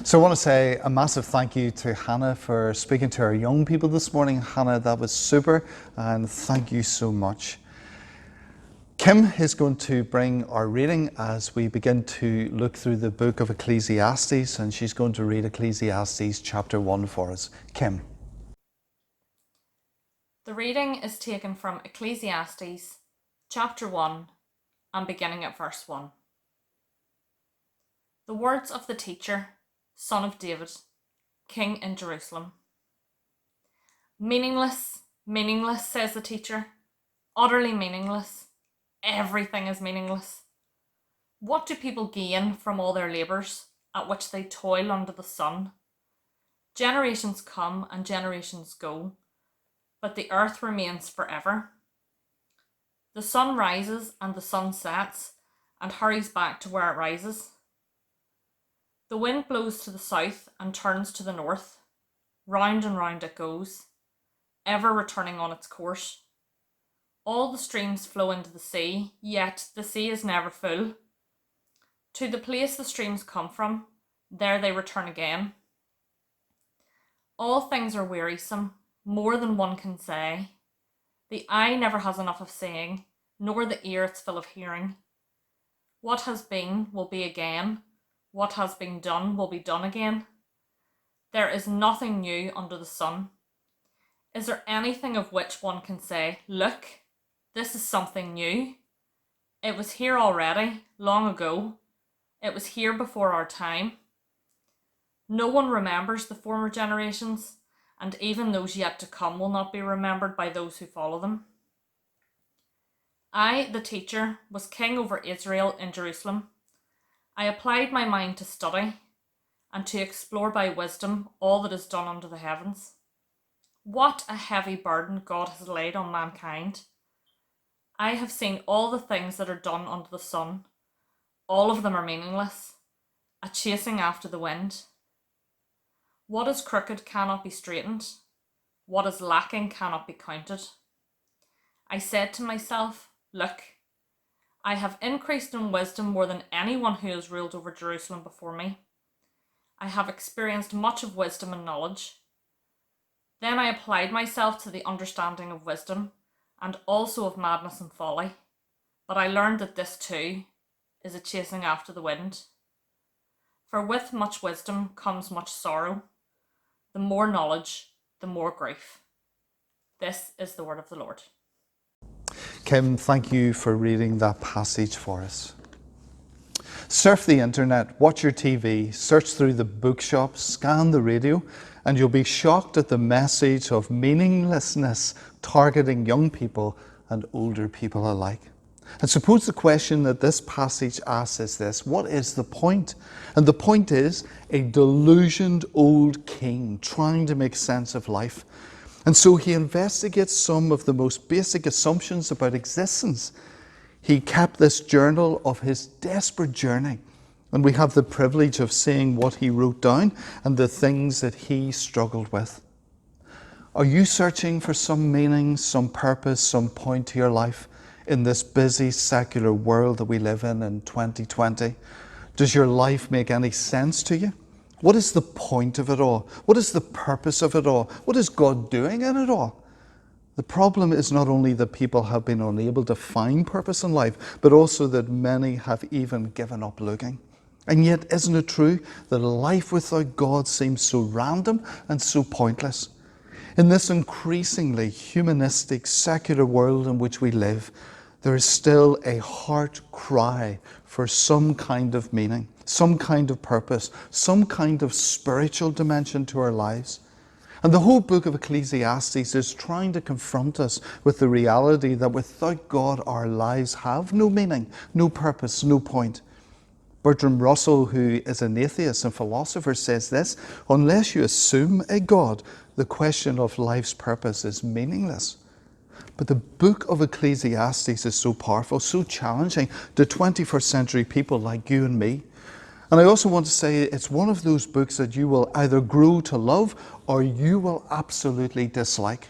So I want to say a massive thank you to Hannah for speaking to our young people this morning. Hannah, that was super, and thank you so much. Kim is going to bring our reading as we begin to look through the book of Ecclesiastes, and she's going to read Ecclesiastes chapter 1 for us. Kim. The reading is taken from Ecclesiastes chapter 1 and beginning at verse 1. The words of the teacher, son of David, king in Jerusalem. Meaningless, meaningless, says the teacher, utterly meaningless. Everything is meaningless. What do people gain from all their labours at which they toil under the sun? Generations come and generations go, but the earth remains forever. The sun rises and the sun sets and hurries back to where it rises. The wind blows to the south and turns to the north. Round and round it goes, ever returning on its course. All the streams flow into the sea, yet the sea is never full. To the place the streams come from, there they return again. All things are wearisome, more than one can say. The eye never has enough of seeing, nor the ear its fill of hearing. What has been will be again. What has been done will be done again. There is nothing new under the sun. Is there anything of which one can say, look, this is something new? It was here already, long ago. It was here before our time. No one remembers the former generations, and even those yet to come will not be remembered by those who follow them. I, the teacher, was king over Israel in Jerusalem. I applied my mind to study and to explore by wisdom all that is done under the heavens. What a heavy burden God has laid on mankind. I have seen all the things that are done under the sun. All of them are meaningless, a chasing after the wind. What is crooked cannot be straightened. What is lacking cannot be counted. I said to myself, look, I have increased in wisdom more than anyone who has ruled over Jerusalem before me. I have experienced much of wisdom and knowledge. Then I applied myself to the understanding of wisdom and also of madness and folly. But I learned that this too is a chasing after the wind. For with much wisdom comes much sorrow. The more knowledge, the more grief. This is the word of the Lord. Kim, thank you for reading that passage for us. Surf the internet, watch your TV, search through the bookshops, scan the radio, and you'll be shocked at the message of meaninglessness targeting young people and older people alike. And suppose the question that this passage asks is this: what is the point? And the point is a delusioned old king trying to make sense of life. And so he investigates some of the most basic assumptions about existence. He kept this journal of his desperate journey, and we have the privilege of seeing what he wrote down and the things that he struggled with. Are you searching for some meaning, some purpose, some point to your life in this busy secular world that we live in 2020? Does your life make any sense to you? What is the point of it all? What is the purpose of it all? What is God doing in it all? The problem is not only that people have been unable to find purpose in life, but also that many have even given up looking. And yet, isn't it true that life without God seems so random and so pointless? In this increasingly humanistic, secular world in which we live, there is still a heart cry for some kind of meaning, some kind of purpose, some kind of spiritual dimension to our lives. And the whole book of Ecclesiastes is trying to confront us with the reality that without God, our lives have no meaning, no purpose, no point. Bertrand Russell, who is an atheist and philosopher, says this: unless you assume a God, the question of life's purpose is meaningless. But the book of Ecclesiastes is so powerful, so challenging to 21st century people like you and me. And I also want to say it's one of those books that you will either grow to love or you will absolutely dislike.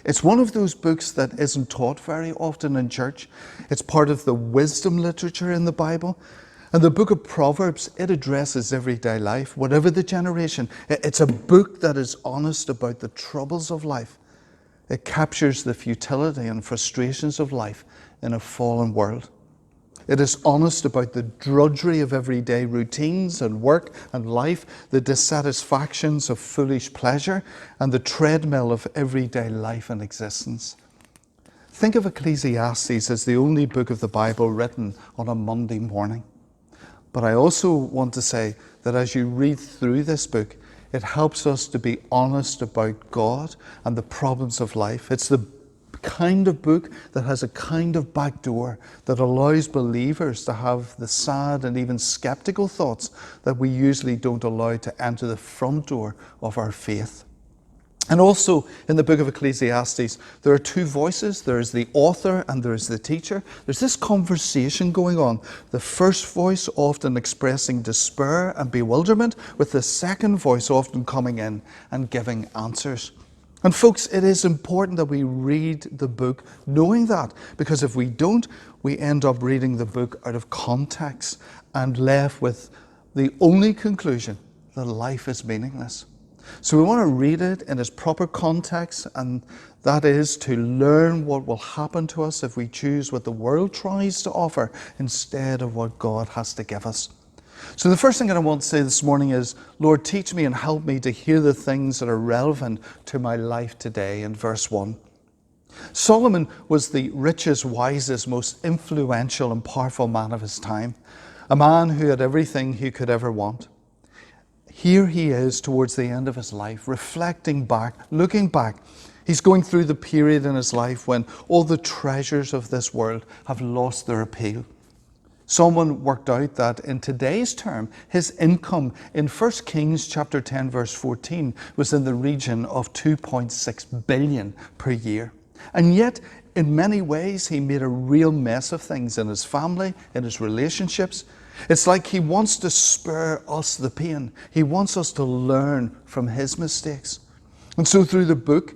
It's one of those books that isn't taught very often in church. It's part of the wisdom literature in the Bible. And the book of Proverbs, it addresses everyday life, whatever the generation. It's a book that is honest about the troubles of life. It captures the futility and frustrations of life in a fallen world. It is honest about the drudgery of everyday routines and work and life, the dissatisfactions of foolish pleasure, and the treadmill of everyday life and existence. Think of Ecclesiastes as the only book of the Bible written on a Monday morning. But I also want to say that as you read through this book, it helps us to be honest about God and the problems of life. It's the kind of book that has a kind of back door that allows believers to have the sad and even skeptical thoughts that we usually don't allow to enter the front door of our faith. And also in the book of Ecclesiastes, there are two voices. There is the author and there is the teacher. There's this conversation going on. The first voice often expressing despair and bewilderment, with the second voice often coming in and giving answers. And folks, it is important that we read the book knowing that, because if we don't, we end up reading the book out of context and left with the only conclusion that life is meaningless. So we want to read it in its proper context, and that is to learn what will happen to us if we choose what the world tries to offer instead of what God has to give us. So the first thing that I want to say this morning is, Lord, teach me and help me to hear the things that are relevant to my life today, in verse 1. Solomon was the richest, wisest, most influential and powerful man of his time, a man who had everything he could ever want. Here he is towards the end of his life, reflecting back, looking back. He's going through the period in his life when all the treasures of this world have lost their appeal. Someone worked out that in today's term, his income in 1 Kings chapter 10, verse 14 was in the region of 2.6 billion per year. And yet, in many ways, he made a real mess of things in his family, in his relationships. It's like he wants to spare us the pain. He wants us to learn from his mistakes. And so through the book,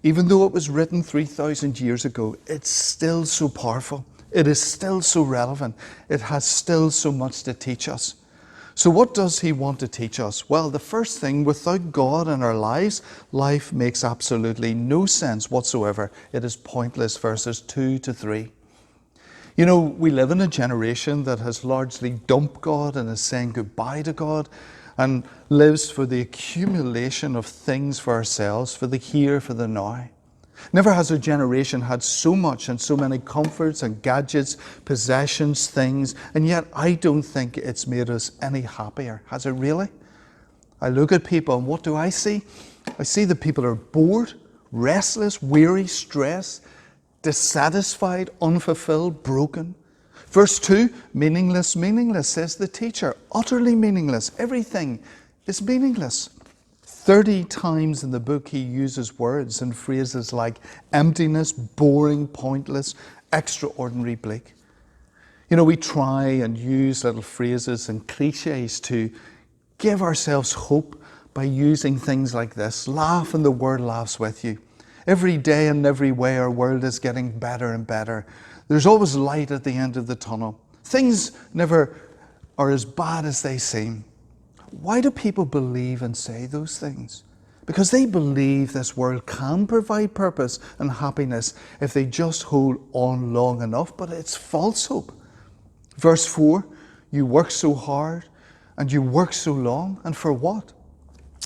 even though it was written 3,000 years ago, it's still so powerful. It is still so relevant. It has still so much to teach us. So what does he want to teach us? Well, the first thing, without God in our lives, life makes absolutely no sense whatsoever. It is pointless, verses 2 to 3. You know, we live in a generation that has largely dumped God and is saying goodbye to God and lives for the accumulation of things for ourselves, for the here, for the now. Never has a generation had so much and so many comforts and gadgets, possessions, things, and yet I don't think it's made us any happier. Has it really? I look at people and what do I see? I see that people are bored, restless, weary, stressed, dissatisfied, unfulfilled, broken. Verse 2, meaningless, meaningless, says the teacher. Utterly meaningless. Everything is meaningless. 30 times in the book he uses words and phrases like emptiness, boring, pointless, extraordinary, bleak. You know, we try and use little phrases and cliches to give ourselves hope by using things like this. Laugh and the world laughs with you. Every day and every way our world is getting better and better. There's always light at the end of the tunnel. Things never are as bad as they seem. Why do people believe and say those things? Because they believe this world can provide purpose and happiness if they just hold on long enough, but it's false hope. Verse 4, you work so hard and you work so long, and for what?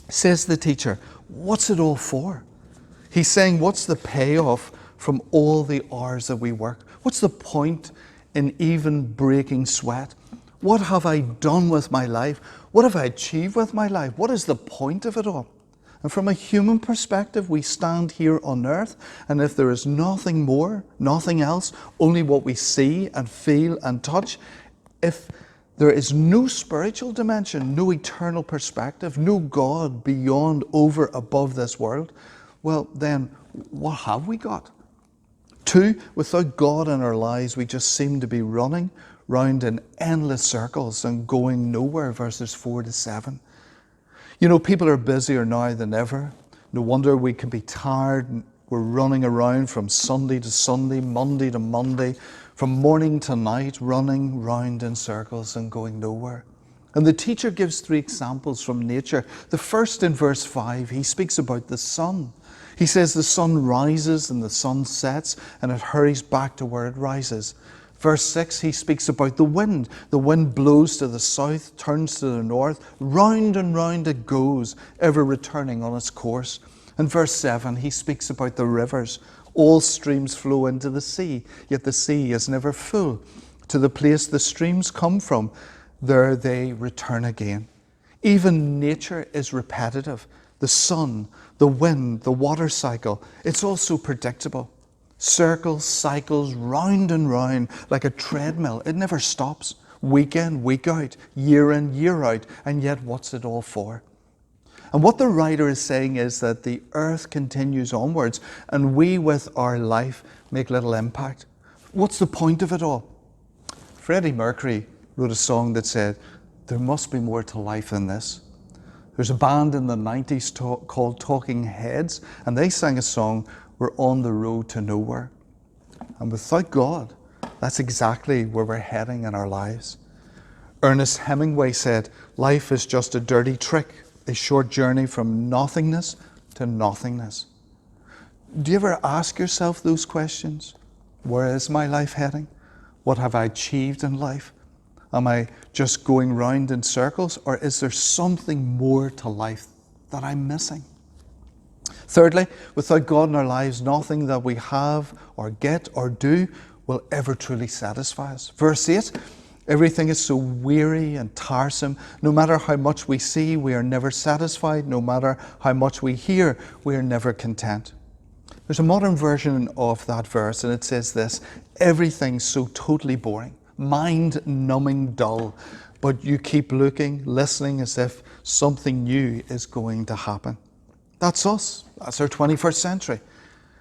Says the teacher, what's it all for? He's saying, what's the payoff from all the hours that we work? What's the point in even breaking sweat? What have I done with my life? What have I achieved with my life? What is the point of it all? And from a human perspective, we stand here on earth, and if there is nothing more, nothing else, only what we see and feel and touch, if there is no spiritual dimension, no eternal perspective, no God beyond, over, above this world, well, then what have we got? 2, without God in our lives, we just seem to be running round in endless circles and going nowhere, verses 4 to 7. You know, people are busier now than ever. No wonder we can be tired. We're running around from Sunday to Sunday, Monday to Monday, from morning to night, running round in circles and going nowhere. And the teacher gives 3 examples from nature. The first, in verse 5, he speaks about the sun. He says the sun rises and the sun sets and it hurries back to where it rises. Verse 6, he speaks about the wind. The wind blows to the south, turns to the north, round and round it goes, ever returning on its course. And verse 7, he speaks about the rivers. All streams flow into the sea, yet the sea is never full. To the place the streams come from, there they return again. Even nature is repetitive. The sun, the wind, the water cycle, it's also predictable. Circles, cycles, round and round, like a treadmill. It never stops. Week in, week out, year in, year out. And yet, what's it all for? And what the writer is saying is that the earth continues onwards, and we with our life make little impact. What's the point of it all? Freddie Mercury wrote a song that said, there must be more to life than this. There's a band in the 90s called Talking Heads, and they sang a song, We're on the Road to Nowhere. And without God, that's exactly where we're heading in our lives. Ernest Hemingway said, life is just a dirty trick, a short journey from nothingness to nothingness. Do you ever ask yourself those questions? Where is my life heading? What have I achieved in life? Am I just going round in circles, or is there something more to life that I'm missing? Thirdly, without God in our lives, nothing that we have or get or do will ever truly satisfy us. Verse 8, everything is so weary and tiresome. No matter how much we see, we are never satisfied. No matter how much we hear, we are never content. There's a modern version of that verse, and it says this, everything's so totally boring. Mind-numbing dull, but you keep looking, listening as if something new is going to happen. That's us. That's our 21st century.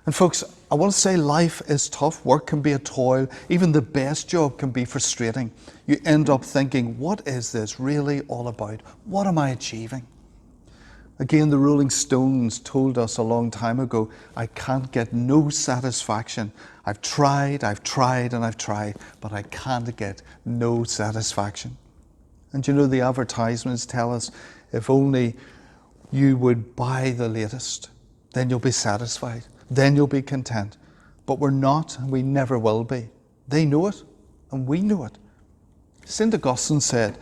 And folks, I want to say life is tough. Work can be a toil. Even the best job can be frustrating. You end up thinking, what is this really all about? What am I achieving? Again, the Rolling Stones told us a long time ago, I can't get no satisfaction. I've tried, and I've tried, but I can't get no satisfaction. And you know, the advertisements tell us, if only you would buy the latest, then you'll be satisfied, then you'll be content. But we're not, and we never will be. They know it, and we know it. St. Augustine said,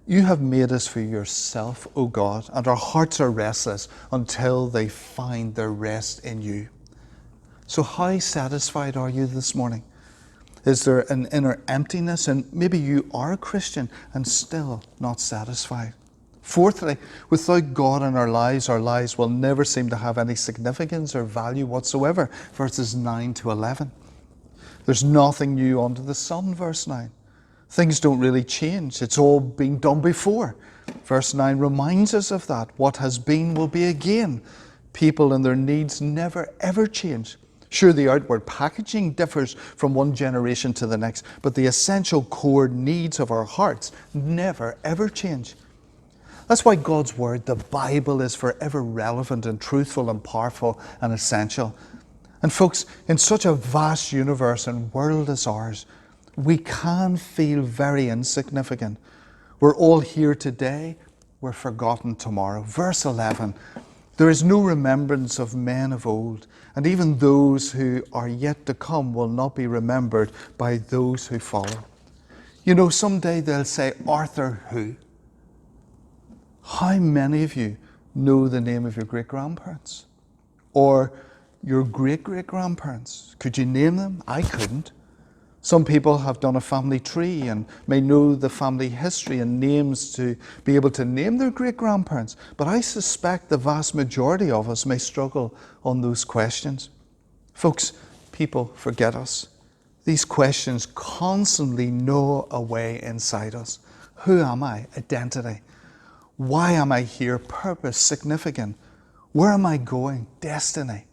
you have made us for yourself, O God, and our hearts are restless until they find their rest in you. So how satisfied are you this morning? Is there an inner emptiness? And maybe you are a Christian and still not satisfied. Fourthly, without God in our lives will never seem to have any significance or value whatsoever. Verses 9 to 11. There's nothing new under the sun, verse 9. Things don't really change. It's all been done before. Verse 9 reminds us of that. What has been will be again. People and their needs never ever change. Sure, the outward packaging differs from one generation to the next, but the essential core needs of our hearts never ever change. That's why God's Word, the Bible, is forever relevant and truthful and powerful and essential. And folks, in such a vast universe and world as ours, we can feel very insignificant. We're all here today, we're forgotten tomorrow. Verse 11, there is no remembrance of men of old, and even those who are yet to come will not be remembered by those who follow. You know, someday they'll say, Arthur who? How many of you know the name of your great-grandparents? Or your great-great-grandparents? Could you name them? I couldn't. Some people have done a family tree and may know the family history and names to be able to name their great-grandparents. But I suspect the vast majority of us may struggle on those questions. Folks, people forget us. These questions constantly gnaw away inside us. Who am I? Identity. Why am I here? Purpose, significant. Where am I going? Destiny.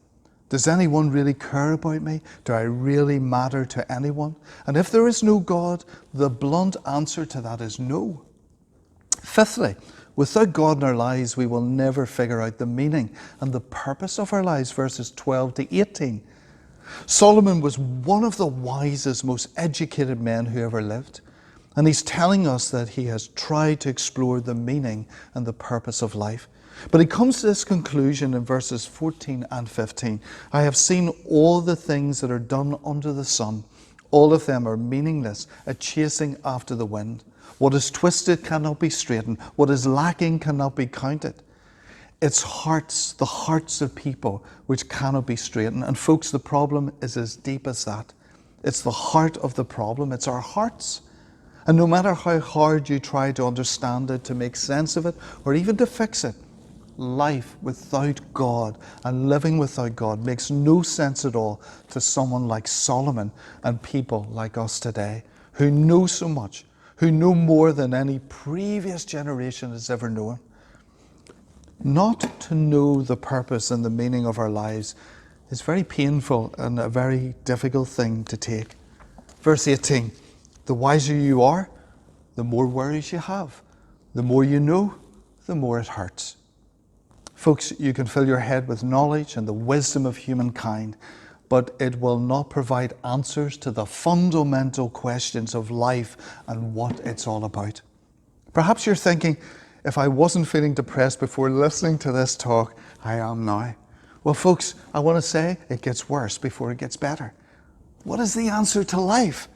Does anyone really care about me? Do I really matter to anyone? And if there is no God, the blunt answer to that is no. Fifthly, without God in our lives, we will never figure out the meaning and the purpose of our lives, verses 12 to 18. Solomon was one of the wisest, most educated men who ever lived. And he's telling us that he has tried to explore the meaning and the purpose of life. But he comes to this conclusion in verses 14 and 15. I have seen all the things that are done under the sun. All of them are meaningless, a chasing after the wind. What is twisted cannot be straightened. What is lacking cannot be counted. It's hearts, the hearts of people, which cannot be straightened. And folks, the problem is as deep as that. It's the heart of the problem. It's our hearts. And no matter how hard you try to understand it, to make sense of it, or even to fix it, life without God and living without God makes no sense at all to someone like Solomon and people like us today, who know so much, who know more than any previous generation has ever known. Not to know the purpose and the meaning of our lives is very painful and a very difficult thing to take. Verse 18, the wiser you are, the more worries you have. The more you know, the more it hurts. Folks, you can fill your head with knowledge and the wisdom of humankind, but it will not provide answers to the fundamental questions of life and what it's all about. Perhaps you're thinking, if I wasn't feeling depressed before listening to this talk, I am now. Well, folks, I want to say it gets worse before it gets better. What is the answer to life?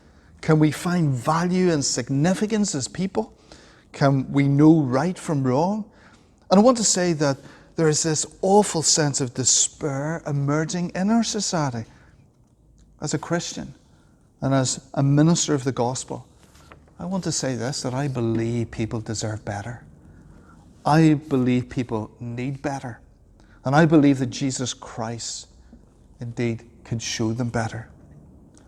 Can we find value and significance as people? Can we know right from wrong? And I want to say that there is this awful sense of despair emerging in our society. As a Christian and as a minister of the gospel, I want to say this, that I believe people deserve better. I believe people need better. And I believe that Jesus Christ indeed can show them better.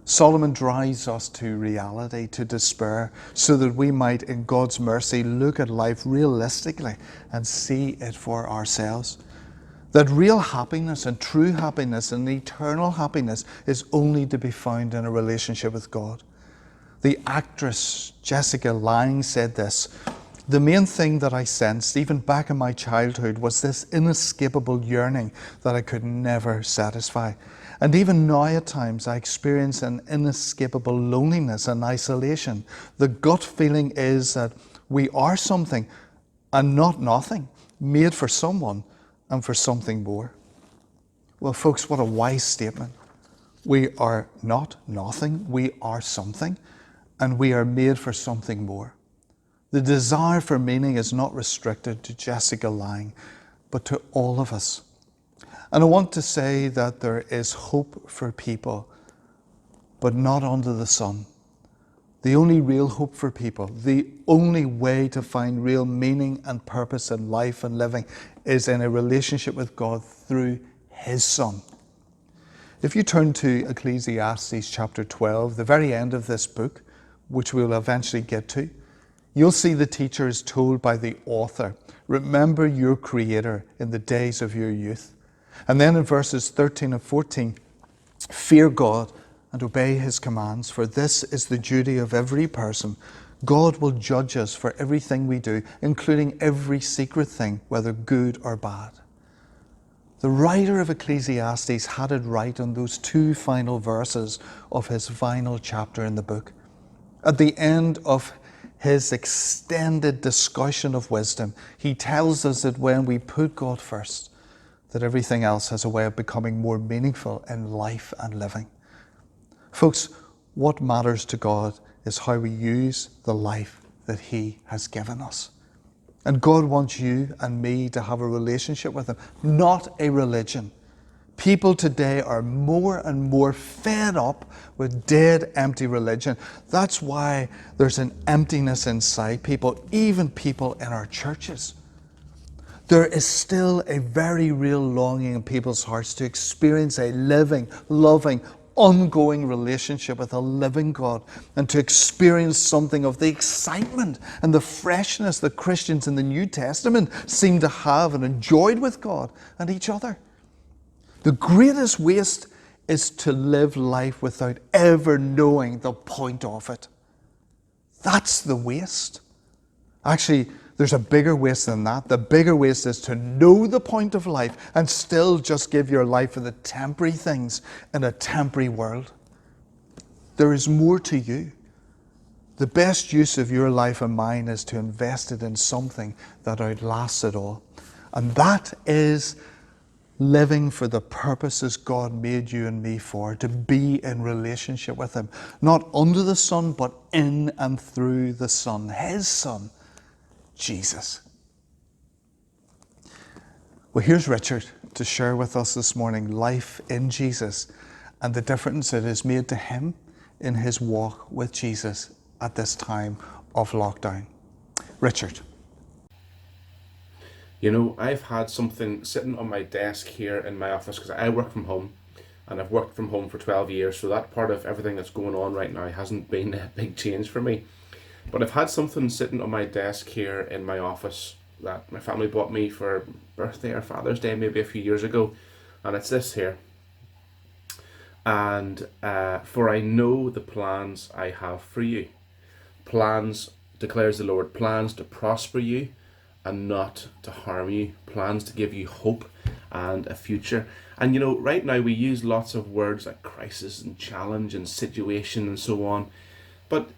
Solomon drives us to reality, to despair, so that we might, in God's mercy, look at life realistically and see it for ourselves. That real happiness and true happiness and eternal happiness is only to be found in a relationship with God. The actress Jessica Lange said this, the main thing that I sensed, even back in my childhood, was this inescapable yearning that I could never satisfy. And even now at times I experience an inescapable loneliness and isolation. The gut feeling is that we are something and not nothing, made for someone and for something more. Well, folks, what a wise statement. We are not nothing, we are something, and we are made for something more. The desire for meaning is not restricted to Jessica Lange, but to all of us. And I want to say that there is hope for people, but not under the sun. The only real hope for people, the only way to find real meaning and purpose in life and living is in a relationship with God through His Son. If you turn to Ecclesiastes chapter 12, the very end of this book, which we'll eventually get to, you'll see the teacher is told by the author, remember your Creator in the days of your youth. And then in verses 13 and 14, fear God and obey His commands, for this is the duty of every person. God will judge us for everything we do, including every secret thing, whether good or bad. The writer of Ecclesiastes had it right on those two final verses of his final chapter in the book. At the end of his extended discussion of wisdom, he tells us that when we put God first, that everything else has a way of becoming more meaningful in life and living. Folks, what matters to God is how we use the life that He has given us. And God wants you and me to have a relationship with Him, not a religion. People today are more and more fed up with dead, empty religion. That's why there's an emptiness inside people, even people in our churches. There is still a very real longing in people's hearts to experience a living, loving, ongoing relationship with a living God and to experience something of the excitement and the freshness that Christians in the New Testament seem to have and enjoyed with God and each other. The greatest waste is to live life without ever knowing the point of it. That's the waste. Actually, There's a bigger waste than that. The bigger waste is to know the point of life and still just give your life for the temporary things in a temporary world. There is more to you. The best use of your life and mine is to invest it in something that outlasts it all. And that is living for the purposes God made you and me for, to be in relationship with Him. Not under the sun, but in and through the Son, His Son, Jesus. Well, here's Richard to share with us this morning life in Jesus and the difference it has made to him in his walk with Jesus at this time of lockdown. Richard. You know, I've had something sitting on my desk here in my office because I work from home and I've worked from home for 12 years. So that part of everything that's going on right now hasn't been a big change for me. But I've had something sitting on my desk here in my office that my family bought me for birthday or Father's Day maybe a few years ago. And it's this here. And for I know the plans I have for you. Plans, declares the Lord, plans to prosper you and not to harm you, plans to give you hope and a future. And you know, right now we use lots of words like crisis and challenge and situation and so on. But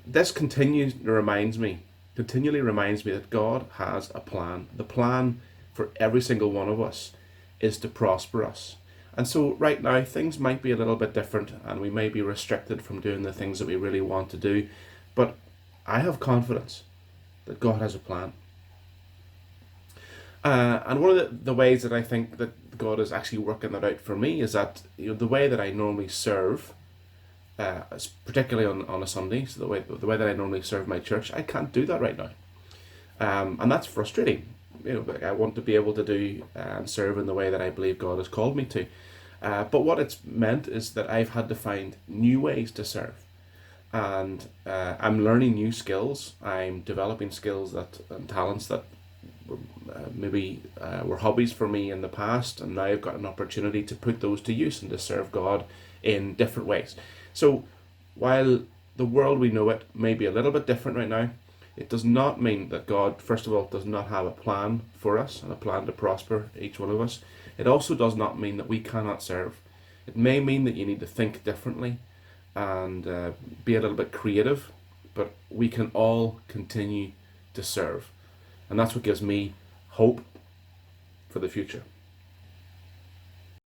this continually reminds me that God has a plan. The plan for every single one of us is to prosper us. And so right now things might be a little bit different and we may be restricted from doing the things that we really want to do. But I have confidence that God has a plan. And one of the ways that I think that God is actually working that out for me is that, you know, the way that I normally serve, particularly on a Sunday, so the way that I normally serve my church, I can't do that right now, and that's frustrating. You know, I want to be able to do and serve in the way that I believe God has called me to, but what it's meant is that I've had to find new ways to serve, and I'm learning new skills. I'm developing skills and talents that maybe were hobbies for me in the past, and now I've got an opportunity to put those to use and to serve God in different ways. So while the world we know it may be a little bit different right now, it does not mean that God, first of all, does not have a plan for us and a plan to prosper each one of us. It also does not mean that we cannot serve. It may mean that you need to think differently and be a little bit creative, but we can all continue to serve. And that's what gives me hope for the future.